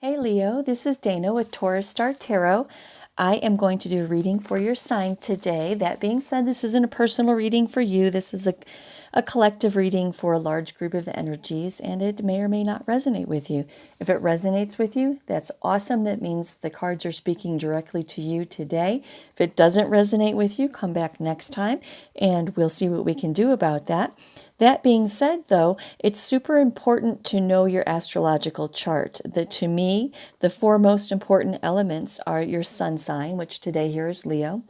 Hey Leo, this is Dana with Taurus Star Tarot. I am going to do a reading for your sign today. That being said, this isn't a personal reading for you. This is a collective reading for a large group of energies, and it may or may not resonate with you. If it resonates with you, that's awesome. That means the cards are speaking directly to you today. If it doesn't resonate with you, come back next time, and we'll see what we can do about that. That being said, though, it's super important to know your astrological chart. To me, the four most important elements are your sun sign, which today here is Leo,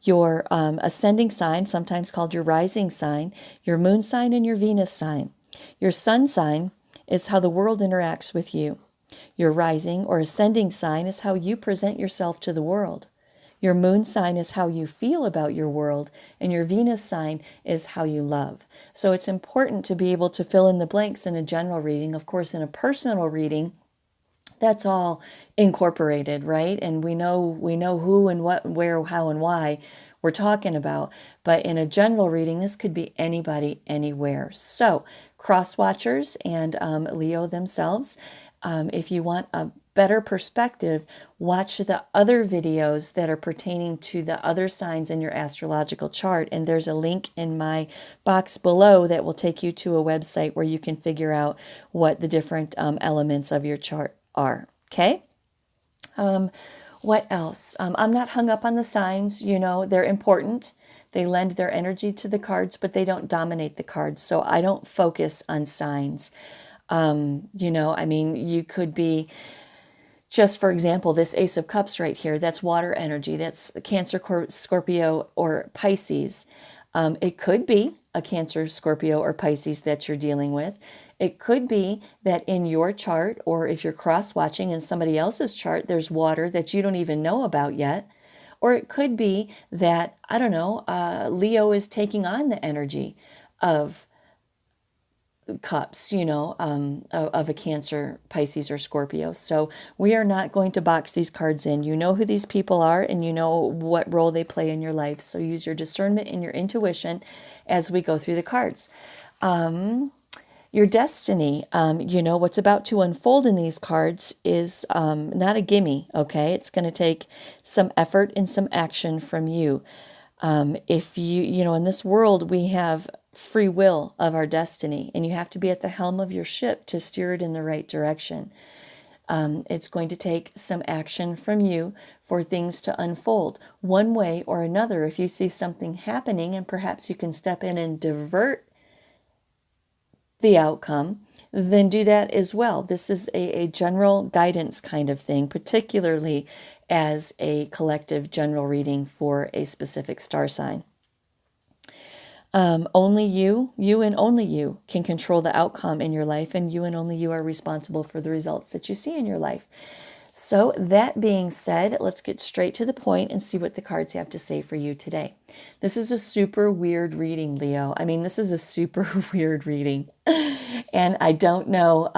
your ascending sign, sometimes called your rising sign, your moon sign, and your Venus sign. Your sun sign is how the world interacts with you. Your rising or ascending sign is how you present yourself to the world. Your moon sign is how you feel about your world, and your Venus sign is how you love. So it's important to be able to fill in the blanks in a general reading. Of course, in a personal reading, that's all incorporated, right? And we know who and what, where, how, and why we're talking about. But in a general reading, this could be anybody, anywhere. So cross watchers and Leo themselves, if you want a better perspective, watch the other videos that are pertaining to the other signs in your astrological chart. And there's a link in my box below that will take you to a website where you can figure out what the different elements of your chart are. Okay? What else? I'm not hung up on the signs. You know, they're important. They lend their energy to the cards, but they don't dominate the cards. So I don't focus on signs. You could be, just for example, this Ace of Cups right here, that's water energy. That's Cancer, Scorpio, or Pisces. It could be a Cancer, Scorpio, or Pisces that you're dealing with. It could be that in your chart, or if you're cross-watching in somebody else's chart, there's water that you don't even know about yet. Or it could be that, I don't know, Leo is taking on the energy of cups, of a Cancer, Pisces, or Scorpio. So we are not going to box these cards in. You know who these people are, and you know what role they play in your life. So use your discernment and your intuition as we go through the cards. Your destiny, what's about to unfold in these cards is not a gimme, okay? It's going to take some effort and some action from you. If in this world, we have free will of our destiny, and you have to be at the helm of your ship to steer it in the right direction. It's going to take some action from you for things to unfold one way or another. If you see something happening and perhaps you can step in and divert the outcome, then do that as well. This is a general guidance kind of thing, particularly as a collective general reading for a specific star sign. Only you and only you can control the outcome in your life, and you and only you are responsible for the results that you see in your life. So that being said, let's get straight to the point and see what the cards have to say for you today. This is a super weird reading, Leo. I mean, this is a super weird reading. And I don't know,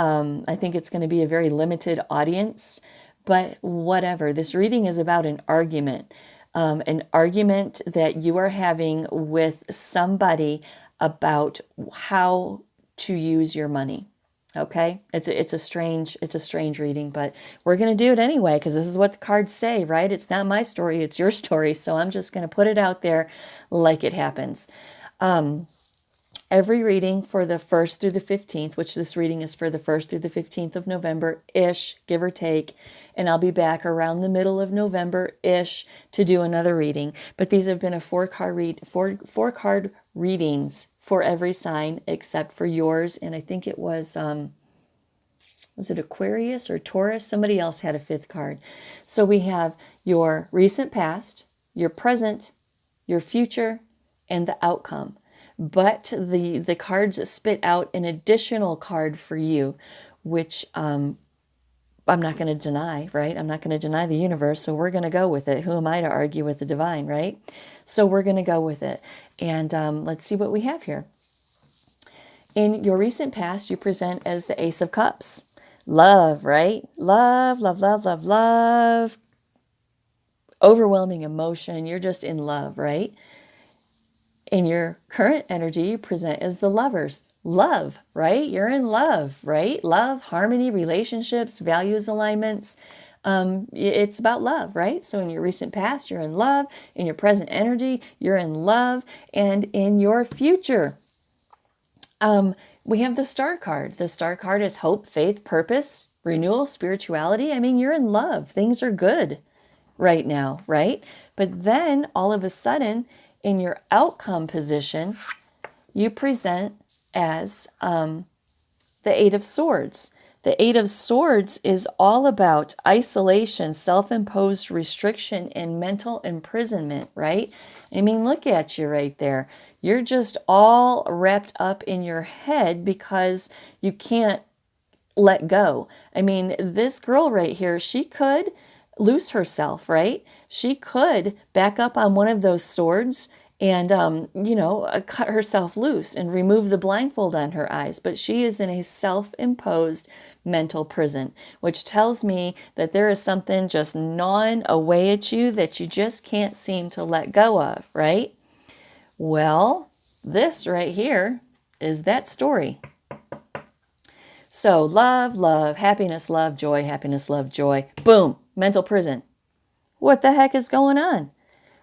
I think it's going to be a very limited audience, but whatever. This reading is about an argument that you are having with somebody about how to use your money. Okay, it's a strange reading, but we're going to do it anyway because this is what the cards say, right? It's not my story, it's your story, so I'm just going to put it out there like it happens. Every reading for the 1st through the 15th, which this reading is for the 1st through the 15th of November-ish, give or take, and I'll be back around the middle of November-ish to do another reading. But these have been four card readings for every sign except for yours, and I think it was it Aquarius or Taurus? Somebody else had a 5th card. So we have your recent past, your present, your future, and the outcome. But the cards spit out an additional card for you, which I'm not going to deny, right? I'm not going to deny the universe, so we're going to go with it. Who am I to argue with the divine, right? So we're going to go with it. And let's see what we have here. In your recent past, you present as the Ace of Cups. Love, right? Love, love, love, love, love. Overwhelming emotion. You're just in love, right? In your current energy, you present as the Lovers. love, right? You're in love, right? Love, harmony, relationships, values alignments. It's about love, right? So in your recent past, you're in love. In your present energy, you're in love. And in your future, we have the star card. The star card is hope, faith, purpose, renewal, spirituality. I mean, you're in love. Things are good right now, right? But then all of a sudden, in your outcome position, you present as the Eight of Swords. The Eight of Swords is all about isolation, self-imposed restriction, and mental imprisonment, right? I mean, look at you right there. You're just all wrapped up in your head because you can't let go. I mean, this girl right here, she could lose herself, right? She could back up on one of those swords and, cut herself loose and remove the blindfold on her eyes. But she is in a self-imposed mental prison, which tells me that there is something just gnawing away at you that you just can't seem to let go of, right? Well, this right here is that story. So love, love, happiness, love, joy, happiness, love, joy. Boom, mental prison. What the heck is going on?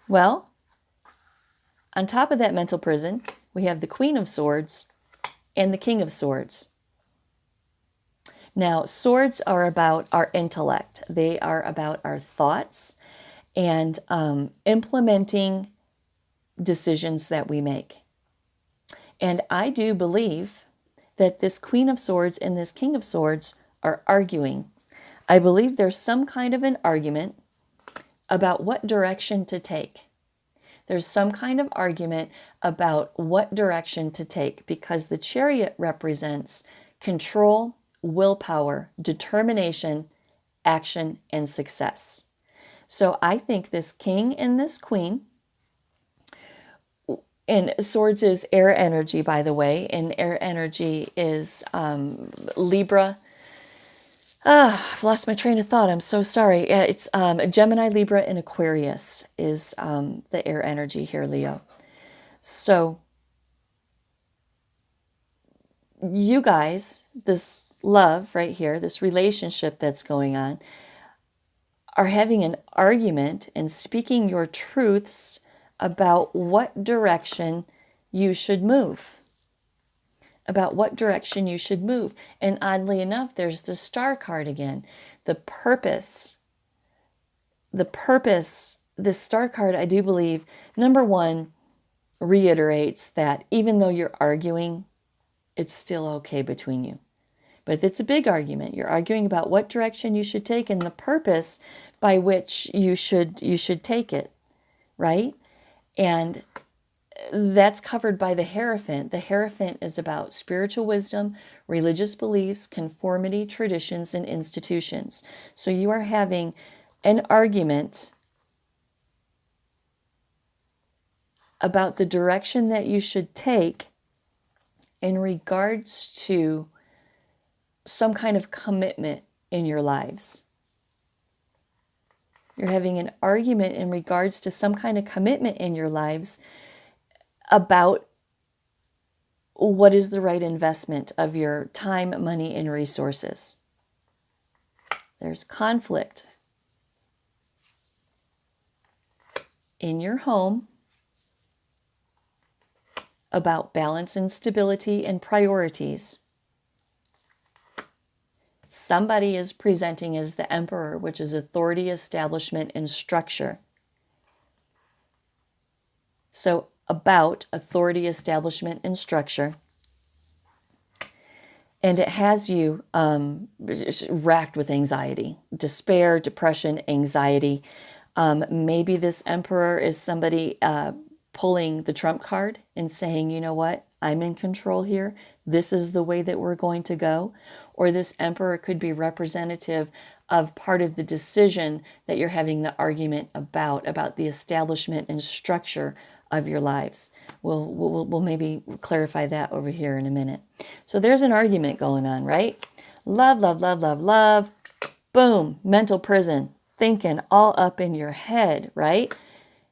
Well, on top of that mental prison, we have the Queen of Swords and the King of Swords. Now, swords are about our intellect. They are about our thoughts and implementing decisions that we make. And I do believe that this Queen of Swords and this King of Swords are arguing. I believe there's some kind of an argument about what direction to take. There's some kind of argument about what direction to take because the Chariot represents control, willpower, determination, action, and success. So I think this King and this Queen, and Swords is air energy, by the way, and air energy is Libra. I've lost my train of thought. I'm so sorry. It's Gemini, Libra, and Aquarius is the air energy here, Leo. So you guys, this love right here, this relationship that's going on, are having an argument and speaking your truths about what direction you should move. About what direction you should move. And oddly enough, there's the star card again. The purpose, this star card, I do believe, number one, reiterates that even though you're arguing, it's still okay between you. But it's a big argument. You're arguing about what direction you should take and the purpose by which you should take it, right? And that's covered by the Hierophant. The Hierophant is about spiritual wisdom, religious beliefs, conformity, traditions, and institutions. So you are having an argument about the direction that you should take in regards to some kind of commitment in your lives. You're having an argument in regards to some kind of commitment in your lives about what is the right investment of your time, money, and resources. There's conflict in your home about balance and stability and priorities. Somebody is presenting as the Emperor, which is authority, establishment, and structure. So about authority, establishment, and structure. And it has you racked with anxiety, despair, depression, anxiety. Maybe this Emperor is somebody pulling the trump card and saying, you know what, I'm in control here. This is the way that we're going to go. Or this Emperor could be representative of part of the decision that you're having the argument about the establishment and structure of your lives. We'll maybe clarify that over here in a minute. So there's an argument going on, right? Love, love, love, love, love. Boom, mental prison. Thinking all up in your head, right?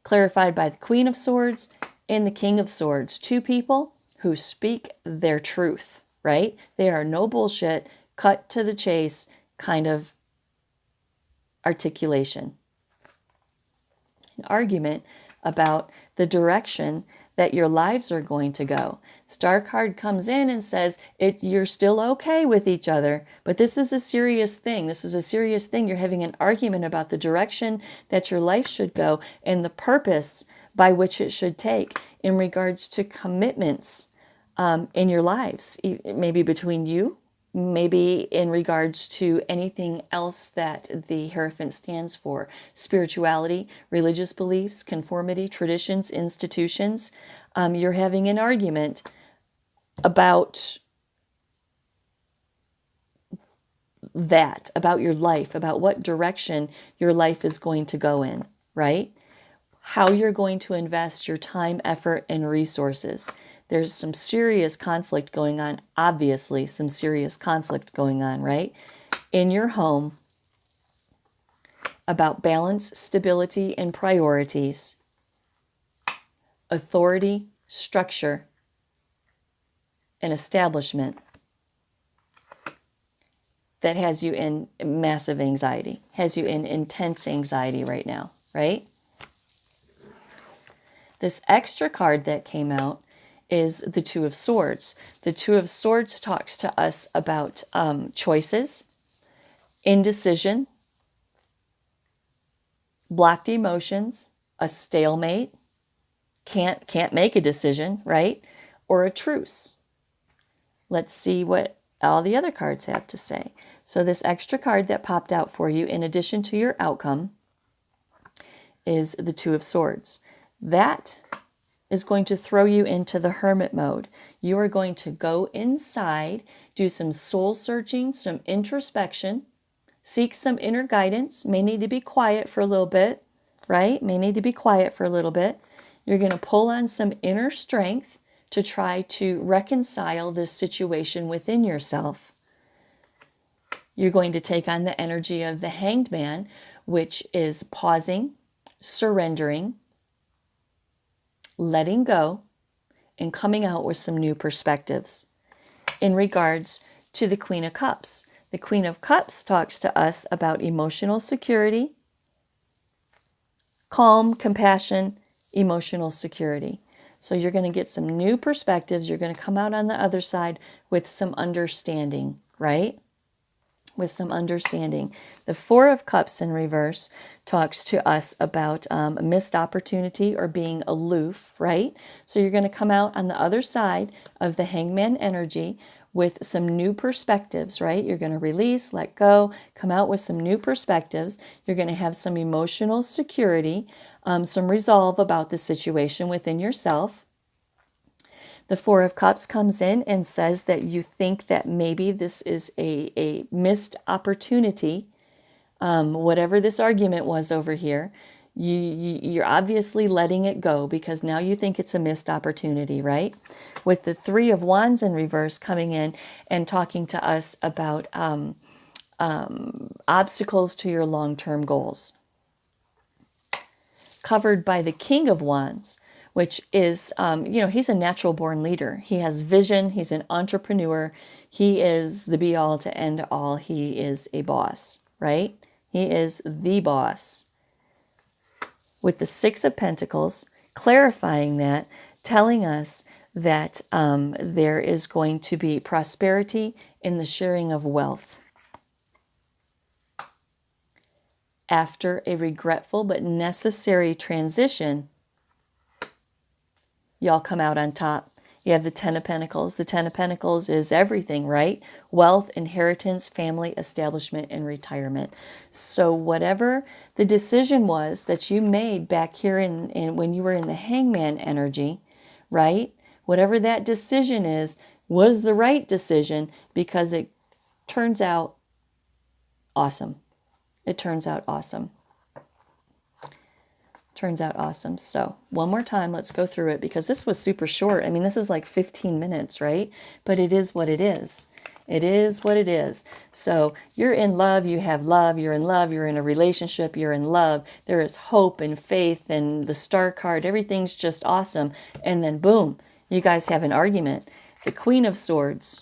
Clarified by the Queen of Swords and the King of Swords. Two people who speak their truth, right? They are no bullshit, cut to the chase kind of articulation. An argument about the direction that your lives are going to go. Star card comes in and says you're still okay with each other, but this is a serious thing. This is a serious thing. You're having an argument about the direction that your life should go and the purpose by which it should take in regards to commitments in your lives, maybe between you, maybe in regards to anything else that the Hierophant stands for: spirituality, religious beliefs, conformity, traditions, institutions. You're having an argument about that, about your life, about what direction your life is going to go in, right? How you're going to invest your time, effort, and resources. There's some serious conflict going on, obviously, some serious conflict going on, right? In your home about balance, stability, and priorities, authority, structure, and establishment that has you in massive anxiety, has you in intense anxiety right now, right? This extra card that came out is the Two of Swords. The Two of Swords talks to us about choices, indecision, blocked emotions, a stalemate, can't make a decision, right? Or a truce. Let's see what all the other cards have to say. So this extra card that popped out for you, in addition to your outcome, is the Two of Swords. That is going to throw you into the hermit mode. You are going to go inside, do some soul searching, some introspection, seek some inner guidance. May need to be quiet for a little bit, right? May need to be quiet for a little bit. You're going to pull on some inner strength to try to reconcile this situation within yourself. You're going to take on the energy of the Hanged Man, which is pausing, surrendering, letting go, and coming out with some new perspectives. In regards to the Queen of Cups, the Queen of Cups talks to us about emotional security, calm, compassion, emotional security. So you're going to get some new perspectives. You're going to come out on the other side with some understanding, right? With some understanding. The Four of Cups in reverse talks to us about a missed opportunity or being aloof, right? So you're going to come out on the other side of the Hangman energy with some new perspectives, right? You're going to release, let go, come out with some new perspectives. You're going to have some emotional security, some resolve about the situation within yourself. The Four of Cups comes in and says that you think that maybe this is a missed opportunity. Whatever this argument was over here, you're obviously letting it go because now you think it's a missed opportunity, right? With the Three of Wands in reverse coming in and talking to us about obstacles to your long-term goals. Covered by the King of Wands, which is, he's a natural born leader. He has vision. He's an entrepreneur. He is the be all to end all. He is a boss, right? He is the boss. With the Six of Pentacles, clarifying that, telling us that there is going to be prosperity in the sharing of wealth. After a regretful but necessary transition, y'all come out on top. You have the Ten of Pentacles. The Ten of Pentacles is everything, right? Wealth, inheritance, family, establishment, and retirement. So whatever the decision was that you made back here in when you were in the Hangman energy, right? Whatever that decision is, was the right decision because it turns out awesome. It turns out awesome. Turns out awesome. So one more time, let's go through it because this was super short. I mean, this is like 15 minutes, right? But it is what it is. It is what it is. So you're in love, you have love, you're in love, you're in a relationship, you're in love. There is hope and faith and the Star card. Everything's just awesome. And then boom, You guys have an argument. The Queen of Swords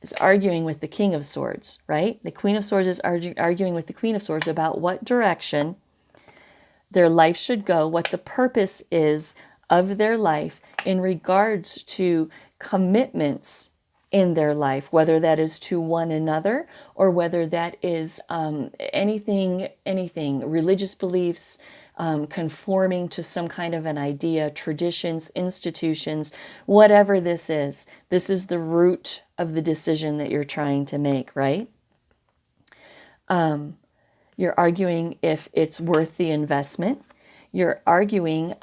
is arguing with the King of Swords, right? The Queen of Swords is arguing with the Queen of Swords about what direction their life should go, what the purpose is of their life in regards to commitments in their life, whether that is to one another or whether that is anything, religious beliefs, conforming to some kind of an idea, traditions, institutions, whatever this is. This is the root of the decision that you're trying to make, right? You're arguing if it's worth the investment. You're arguing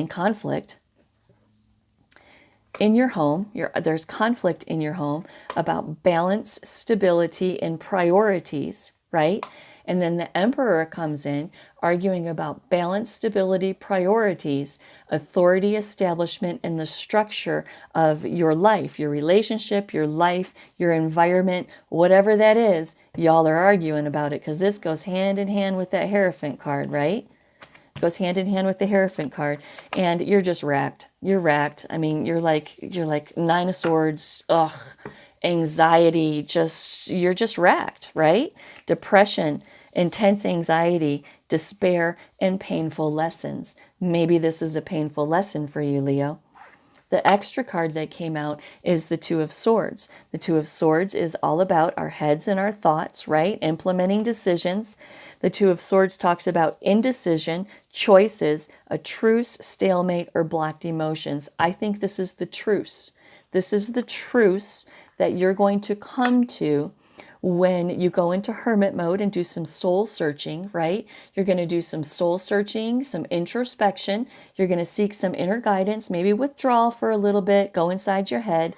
conflict in your home. There's conflict in your home about balance, stability, and priorities, right? And then the Emperor comes in arguing about balance, stability, priorities, authority, establishment, and the structure of your life, your relationship, your life, your environment, whatever that is. Y'all are arguing about it because this goes hand in hand with that Hierophant card, right? Goes hand in hand with the Hierophant card, and you're just racked. You're racked. I mean, you're like Nine of Swords. Ugh, anxiety. You're just racked, right? Depression, intense anxiety, despair, and painful lessons. Maybe this is a painful lesson for you, Leo. The extra card that came out is the Two of Swords. The Two of Swords is all about our heads and our thoughts, right? Implementing decisions. The Two of Swords talks about indecision, choices, a truce, stalemate, or blocked emotions. I think this is the truce. This is the truce that you're going to come to when you go into hermit mode and do some soul searching, right? You're going to do some soul searching, some introspection. You're going to seek some inner guidance, maybe withdrawal for a little bit, go inside your head.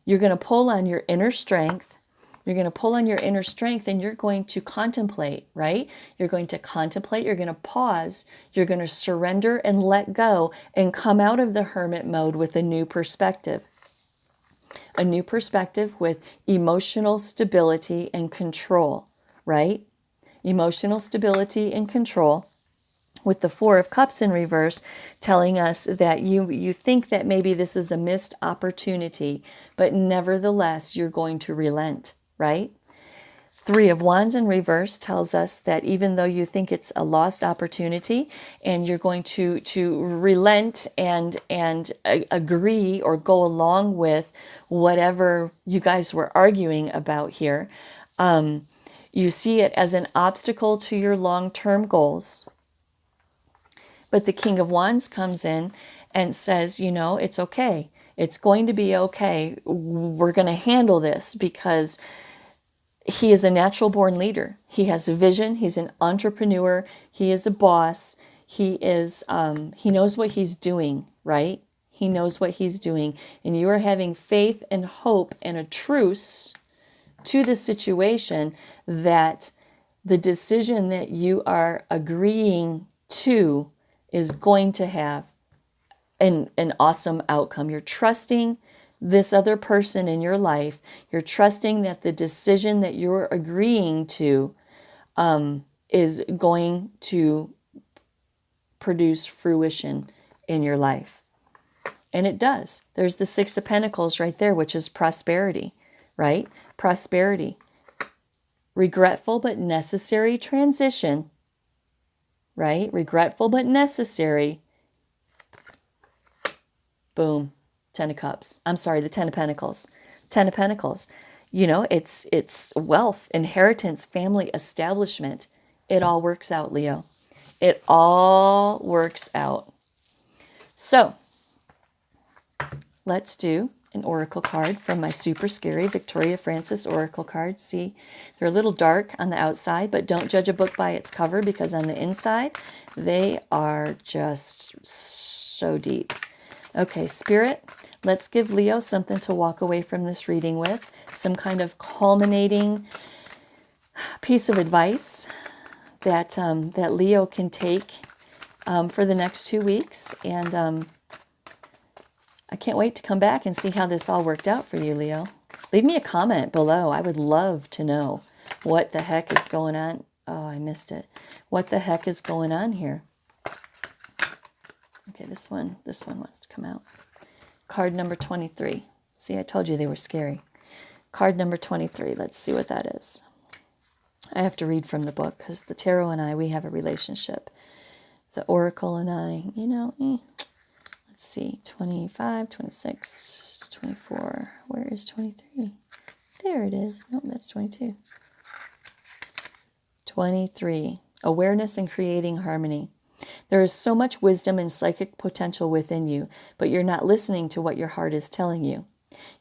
You're going to pull on your inner strength. You're going to pull on your inner strength and you're going to contemplate, right? You're going to contemplate, you're going to pause, you're going to surrender and let go and come out of the hermit mode with a new perspective. A new perspective with emotional stability and control, right? Emotional stability and control, with the Four of Cups in reverse telling us that you think that maybe this is a missed opportunity, but nevertheless, you're going to relent, right? Three of Wands in reverse tells us that even though you think it's a lost opportunity and you're going to relent and agree or go along with whatever you guys were arguing about here, you see it as an obstacle to your long-term goals. But the King of Wands comes in and says, you know, it's okay. It's going to be okay. We're going to handle this because he is a natural born leader. He has a vision. He's an entrepreneur. He is a boss. He knows what he's doing, right? He knows what he's doing. And you are having faith and hope and a truce to the situation that the decision that you are agreeing to is going to have an awesome outcome. You're trusting this other person in your life. You're trusting that the decision that you're agreeing to is going to produce fruition in your life. And it does. There's the Six of Pentacles right there, which is prosperity, right? Prosperity. Regretful but necessary transition, right? Regretful but necessary. Boom. Ten of Cups. I'm sorry, the Ten of Pentacles. Ten of Pentacles. You know, it's wealth, inheritance, family, establishment. It all works out, Leo. It all works out. So, let's do an oracle card from my super scary Victoria Francis oracle cards. See, they're a little dark on the outside, but don't judge a book by its cover because on the inside, they are just so deep. Okay, Spirit, let's give Leo something to walk away from this reading with, some kind of culminating piece of advice that that Leo can take for the next 2 weeks. And I can't wait to come back and see how this all worked out for you, Leo. Leave me a comment below. I would love to know what the heck is going on. Oh, I missed it. What the heck is going on here? Okay, this one wants to come out. Card number 23. See, I told you they were scary. Card number 23. Let's see what that is. I have to read from the book because the tarot and I, we have a relationship. The oracle and I, let's see, 25, 26, 24. Where is 23? There it is. Nope, that's 22. 23. Awareness and creating harmony. There is so much wisdom and psychic potential within you, but you're not listening to what your heart is telling you.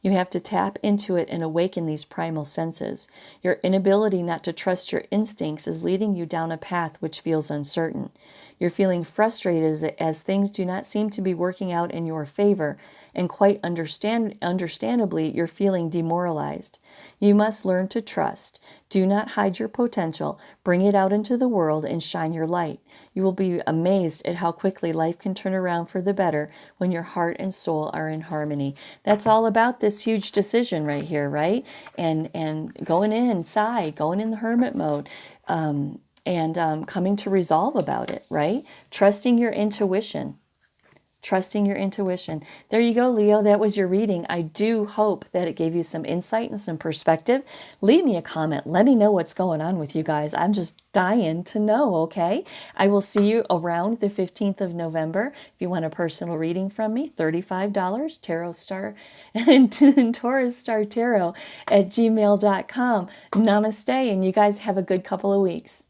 You have to tap into it and awaken these primal senses. Your inability not to trust your instincts is leading you down a path which feels uncertain. You're feeling frustrated as things do not seem to be working out in your favor, and quite understandably, you're feeling demoralized. You must learn to trust. Do not hide your potential. Bring it out into the world and shine your light. You will be amazed at how quickly life can turn around for the better when your heart and soul are in harmony. That's all about this huge decision right here, right? And going inside, going in the hermit mode, and coming to resolve about it, right? Trusting your intuition. Trusting your intuition. There you go, Leo. That was your reading. I do hope that it gave you some insight and some perspective. Leave me a comment. Let me know what's going on with you guys. I'm just dying to know, okay? I will see you around the 15th of November. If you want a personal reading from me, $35, Tarot Star and Taurus Star Tarot at gmail.com. Namaste, and you guys have a good couple of weeks.